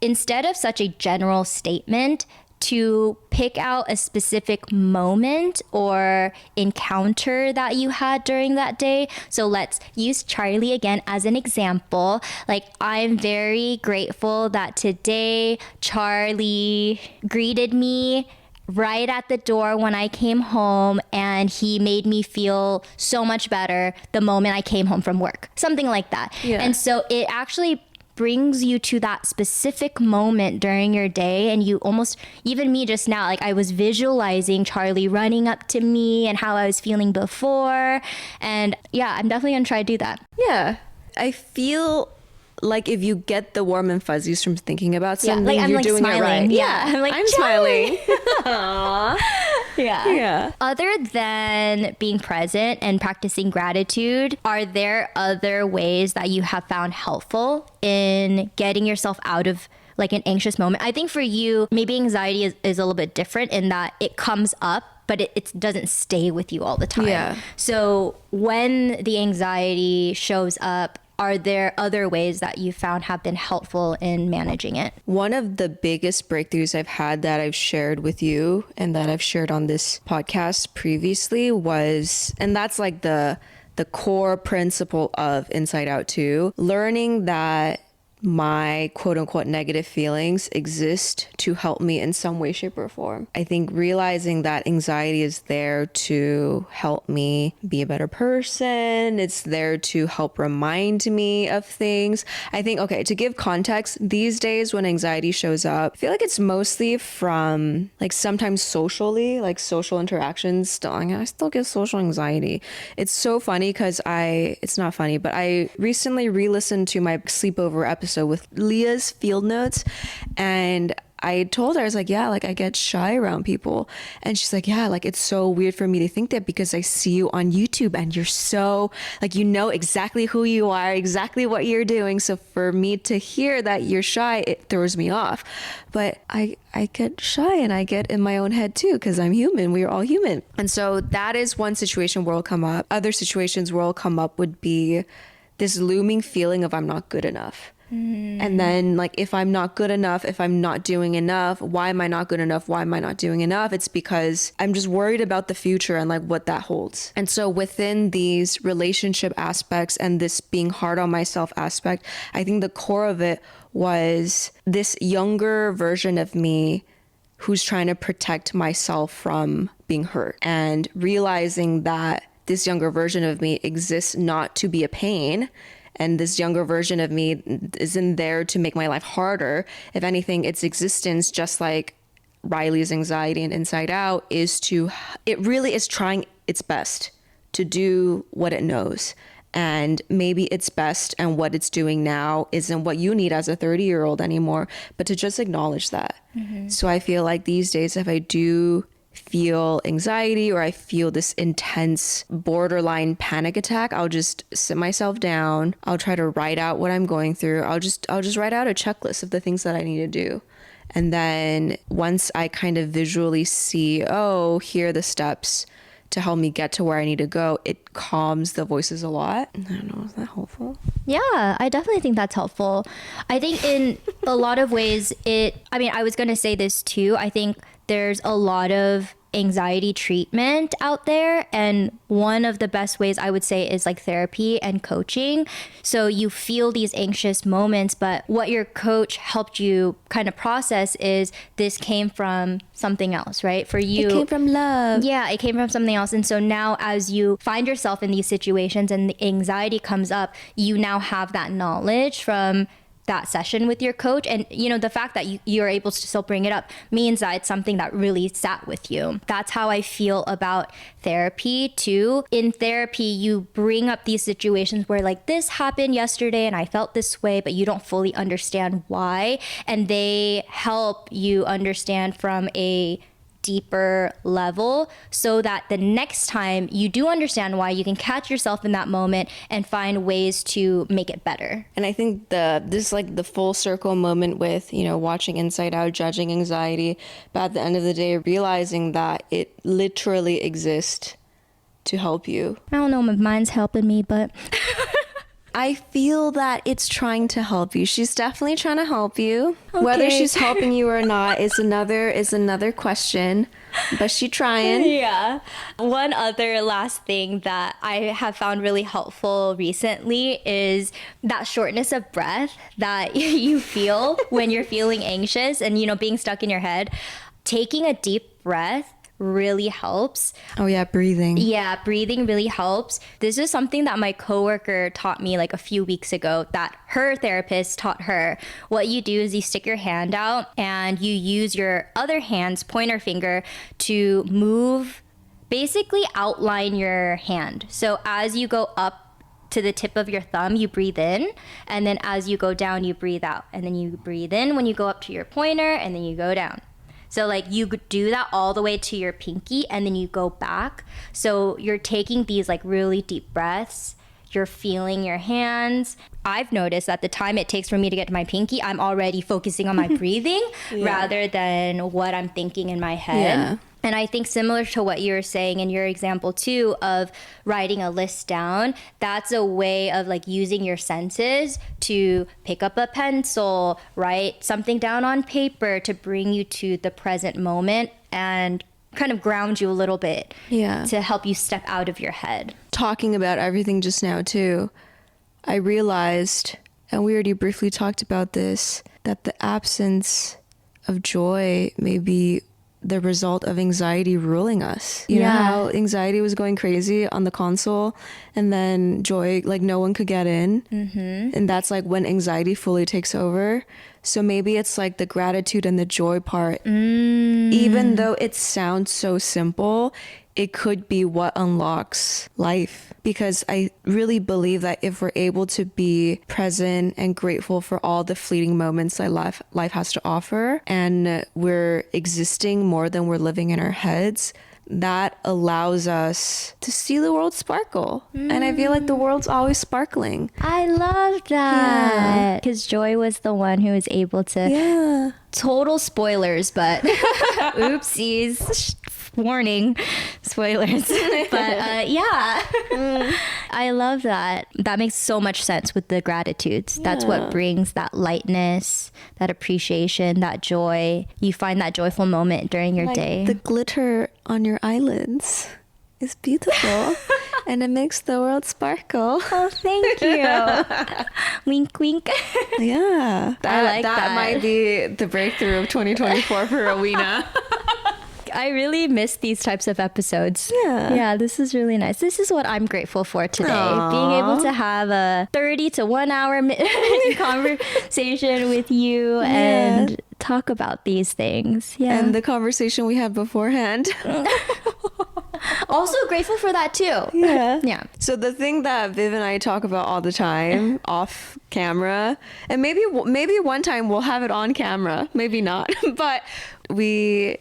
instead of such a general statement, to pick out a specific moment or encounter that you had during that day. So let's use Charlie again as an example. Like, I'm very grateful that today Charlie greeted me right at the door when I came home, and he made me feel so much better the moment I came home from work. Something like that. Yeah. And so it actually brings you to that specific moment during your day, and you almost, even me just now, like I was visualizing Charlie running up to me and how I was feeling before. And yeah, I'm definitely gonna try to do that. Yeah. I feel like if you get the warm and fuzzies from thinking about something, like I'm you're like doing smiling. it right. Yeah. I'm smiling. Aww. Yeah. Other than being present and practicing gratitude, are there other ways that you have found helpful in getting yourself out of like an anxious moment? I think for you, maybe anxiety is a little bit different in that it comes up, but it doesn't stay with you all the time. Yeah. So when the anxiety shows up, are there other ways that you found have been helpful in managing it? One of the biggest breakthroughs I've had that I've shared with you and that I've shared on this podcast previously was, and that's like the core principle of Inside Out 2, learning that my quote unquote negative feelings exist to help me in some way, shape, or form. I think realizing that anxiety is there to help me be a better person, it's there to help remind me of things. I think, okay, to give context, these days when anxiety shows up, I feel like it's mostly from like sometimes socially, like social interactions. I still get social anxiety. It's so funny because it's not funny, but I recently re-listened to my sleepover episode with Leah's field notes, and I told her, I was like, yeah, like I get shy around people. And she's like, yeah, like it's so weird for me to think that because I see you on YouTube and you're so like, you know exactly who you are, exactly what you're doing. So for me to hear that you're shy, it throws me off. But I get shy and I get in my own head too, because I'm human. We are all human. And so that is one situation where it'll come up. Other situations where it'll come up would be this looming feeling of I'm not good enough. And then like, if I'm not good enough, if I'm not doing enough, why am I not good enough? Why am I not doing enough? It's because I'm just worried about the future and like what that holds. And so within these relationship aspects and this being hard on myself aspect, I think the core of it was this younger version of me who's trying to protect myself from being hurt, and realizing that this younger version of me exists not to be a pain. And this younger version of me isn't there to make my life harder. If anything, its existence, just like Riley's anxiety and Inside Out, it really is trying its best to do what it knows. And maybe its best and what it's doing now isn't what you need as a 30-year-old anymore, but to just acknowledge that. So I feel like these days, if I do feel anxiety or I feel this intense borderline panic attack, I'll just sit myself down. I'll try to write out what I'm going through. I'll just write out a checklist of the things that I need to do. And then once I kind of visually see, oh, here are the steps to help me get to where I need to go, it calms the voices a lot. I don't know, is that helpful? Yeah, I definitely think that's helpful. I think in a lot of ways I was going to say this too. I think there's a lot of anxiety treatment out there, and one of the best ways I would say is like therapy and coaching. So you feel these anxious moments, but what your coach helped you kind of process is this came from something else, right? For you, it came from love. Yeah, it came from something else. And so now as you find yourself in these situations and the anxiety comes up, you now have that knowledge from that session with your coach. And the fact that you're able to still bring it up means that it's something that really sat with you. That's how I feel about therapy too. In therapy, you bring up these situations where like, this happened yesterday and I felt this way, but you don't fully understand why. And they help you understand from a deeper level, so that the next time you do understand why, you can catch yourself in that moment and find ways to make it better. And I think this is like the full circle moment with, watching Inside Out, judging anxiety, but at the end of the day, realizing that it literally exists to help you. I don't know if mine's helping me, but I feel that it's trying to help you. She's definitely trying to help you. Okay. Whether she's helping you or not is another question, but she's trying. Yeah. One other last thing that I have found really helpful recently is that shortness of breath that you feel when you're feeling anxious and, being stuck in your head. Taking a deep breath really helps. Oh yeah, breathing. Yeah, breathing really helps. This is something that my coworker taught me like a few weeks ago that her therapist taught her. What you do is you stick your hand out and you use your other hand's pointer finger to move, basically outline your hand. So as you go up to the tip of your thumb, you breathe in, and then as you go down, you breathe out, and then you breathe in when you go up to your pointer, and then you go down. So like you do that all the way to your pinky and then you go back. So you're taking these like really deep breaths. You're feeling your hands. I've noticed that the time it takes for me to get to my pinky, I'm already focusing on my breathing rather than what I'm thinking in my head. Yeah. And I think similar to what you were saying in your example too of writing a list down, that's a way of like using your senses to pick up a pencil, write something down on paper to bring you to the present moment and kind of ground you a little bit to help you step out of your head. Talking about everything just now too, I realized, and we already briefly talked about this, that the absence of joy may be the result of anxiety ruling us. You know how anxiety was going crazy on the console and then joy, like no one could get in. And that's like when anxiety fully takes over. So maybe it's like the gratitude and the joy part. Even though it sounds so simple, it could be what unlocks life. Because I really believe that if we're able to be present and grateful for all the fleeting moments that life has to offer, and we're existing more than we're living in our heads, that allows us to see the world sparkle. And I feel like the world's always sparkling. I love that. Because Joy was the one who was able to... Total spoilers, but oopsies. Warning, spoilers. But yeah, I love that. That makes so much sense with the gratitudes. That's what brings that lightness, that appreciation, that joy. You find that joyful moment during your day. The glitter on your eyelids is beautiful and it makes the world sparkle. Oh, thank you. Wink, wink. Yeah. I like that. That might be the breakthrough of 2024 for Rowena. I really miss these types of episodes. Yeah, this is really nice. This is what I'm grateful for today. Aww. Being able to have a 30 to 1 hour conversation with you and talk about these things. Yeah. And the conversation we had beforehand. Also grateful for that too. Yeah. So the thing that Viv and I talk about all the time off camera, and maybe one time we'll have it on camera, maybe not, but we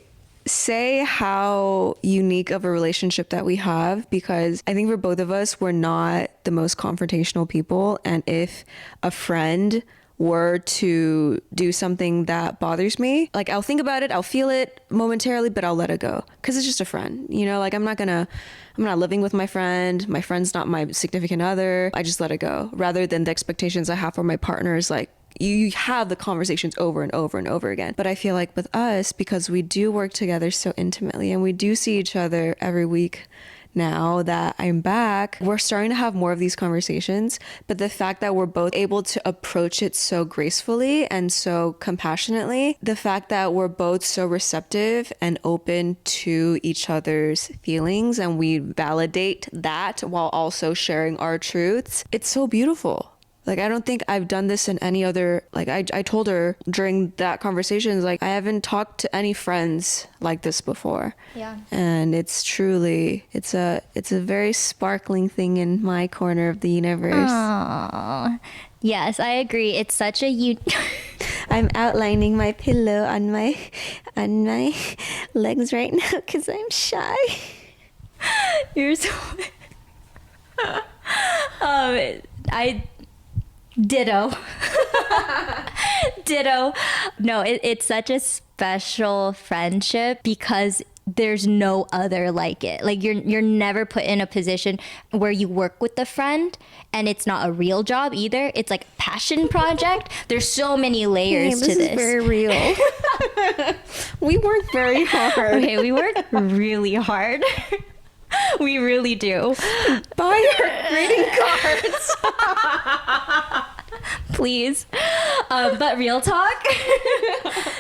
say how unique of a relationship that we have, because I think for both of us, we're not the most confrontational people. And if a friend were to do something that bothers me, like I'll think about it, I'll feel it momentarily, but I'll let it go because it's just a friend, you know, like I'm not living with my friend's not my significant other. I just let it go, rather than the expectations I have for my partners. Like, you have the conversations over and over and over again. But I feel like with us, because we do work together so intimately and we do see each other every week, now that I'm back, we're starting to have more of these conversations. But the fact that we're both able to approach it so gracefully and so compassionately, the fact that we're both so receptive and open to each other's feelings, and we validate that while also sharing our truths, it's so beautiful. Like, I don't think I've done this in any other, like I told her during that conversation, like, I haven't talked to any friends like this before. Yeah. And it's truly, it's a very sparkling thing in my corner of the universe. Aww. Yes, I agree. It's such a I'm outlining my pillow on my legs right now because I'm shy. You're so Ditto. Ditto. No, it's such a special friendship because there's no other like it. Like, you're never put in a position where you work with a friend and it's not a real job either. It's like a passion project. There's so many layers to this. This is very real. We work very hard. Okay, we work really hard. We really do. Buy our greeting cards. Please. But real talk,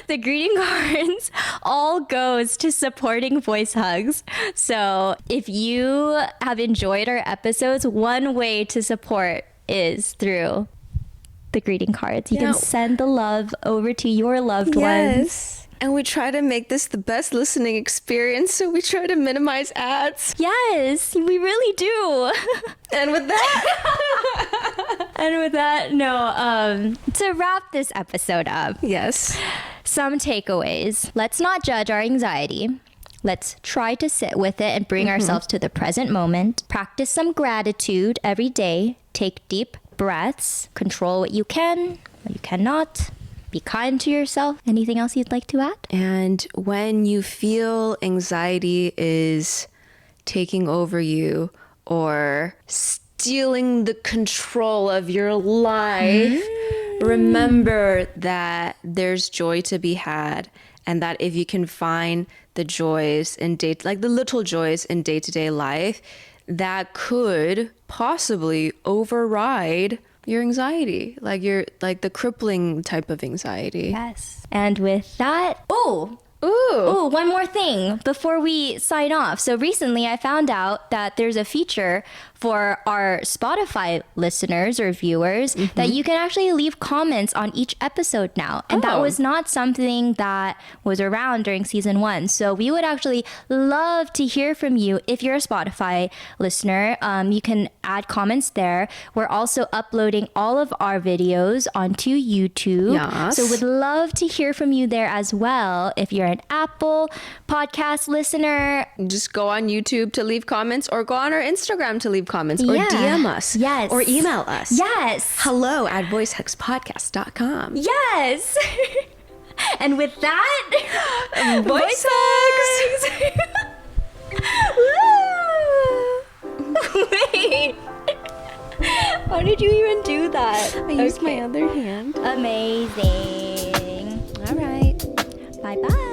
the greeting cards all goes to supporting Voice Hugs. So if you have enjoyed our episodes, one way to support is through the greeting cards. You can send the love over to your loved ones. And we try to make this the best listening experience, so we try to minimize ads. Yes, we really do. And with that, to wrap this episode up. Yes. Some takeaways. Let's not judge our anxiety. Let's try to sit with it and bring ourselves to the present moment. Practice some gratitude every day. Take deep breaths. Control what you can, what you cannot. Be kind to yourself. Anything else you'd like to add? And when you feel anxiety is taking over you or stealing the control of your life, remember that there's joy to be had, and that if you can find the joys in the little joys in day-to-day life, that could possibly override your anxiety, like the crippling type of anxiety. Yes. And with that, one more thing before we sign off. So recently I found out that there's a feature for our Spotify listeners or viewers that you can actually leave comments on each episode now. And that was not something that was around during season 1. So we would actually love to hear from you. If you're a Spotify listener, you can add comments there. We're also uploading all of our videos onto YouTube. Yes. So would love to hear from you there as well. If you're an Apple podcast listener, Just go on YouTube to leave comments, or go on our Instagram to leave comments, or Yeah. DM us. Yes. Or email us. yes. hello@voicehugspodcast.com. Yes. And with that, Voice Woo! Wait. How did you even do that? I used my other hand. Amazing. All right. Bye-bye.